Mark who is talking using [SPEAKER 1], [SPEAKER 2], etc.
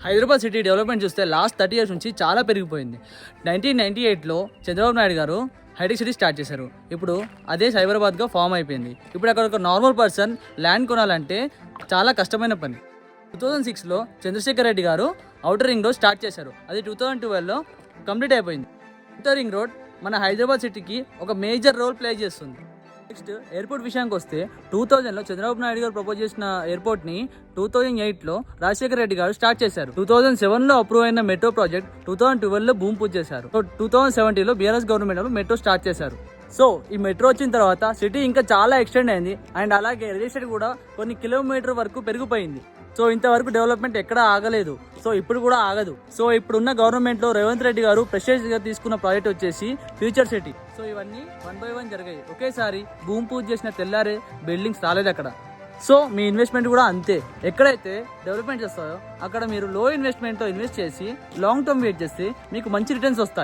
[SPEAKER 1] Hyderabad city development చూస్తే last 30 years నుంచి చాలా పెరిగిపోయింది. 1998లో చంద్రబాబు నాయుడు గారు హైటెక్ సిటీ స్టార్ట్ చేశారు. ఇప్పుడు అదే సైబరాబాద్గా ఫామ్ అయిపోయింది. ఇప్పుడు అక్కడ ఒక నార్మల్ పర్సన్ ల్యాండ్ కొనాలంటే చాలా కష్టమైన పని. 2006లో చంద్రశేఖర్ రెడ్డి గారు ఔటర్ రింగ్ రోడ్ స్టార్ట్ చేశారు. అది 2012లో కంప్లీట్ అయిపోయింది. ఔటర్ రింగ్ రోడ్ మన హైదరాబాద్ సిటీకి ఒక మేజర్ రోల్ ప్లే చేస్తుంది. నెక్స్ట్ ఎయిర్పోర్ట్ విషయానికి వస్తే 2000లో చంద్రబాబు నాయుడు గారు ప్రపోజ్ చేసిన ఎయిర్పోర్ట్ని 2008లో రాజశేఖర రెడ్డి గారు స్టార్ట్ చేశారు. 2007లో అప్రూవ్ అయిన మెట్రో ప్రాజెక్ట్ 2012లో భూమి పూజ చేశారు. 2017లో బీఆర్ఎస్ గవర్నమెంట్ మెట్రో స్టార్ట్ చేశారు. సో ఈ మెట్రో వచ్చిన తర్వాత సిటీ ఇంకా చాలా ఎక్స్టెండ్ అయింది అండ్ అలాగే రియల్ ఎస్టేట్ కూడా కొన్ని కిలోమీటర్ వరకు పెరిగిపోయింది. సో ఇంతవరకు డెవలప్మెంట్ ఎక్కడా ఆగలేదు. సో ఇప్పుడు కూడా ఆగదు. సో ఇప్పుడున్న గవర్నమెంట్లో రేవంత్ రెడ్డి గారు ప్రెస్టేజ్ గా తీసుకున్న ప్రాజెక్ట్ వచ్చేసి ఫ్యూచర్ సిటీ. సో ఇవన్నీ 1 by 1 జరిగాయి. ఒకేసారి భూమి పూజ చేసిన తెల్లారే బిల్డింగ్స్ రాలేదు అక్కడ. సో మీ ఇన్వెస్ట్మెంట్ కూడా అంతే. ఎక్కడైతే డెవలప్మెంట్ చేస్తాయో అక్కడ మీరు లో ఇన్వెస్ట్మెంట్తో ఇన్వెస్ట్ చేసి లాంగ్ టర్మ్ వెయిట్ చేస్తే మీకు మంచి రిటర్న్స్ వస్తాయి.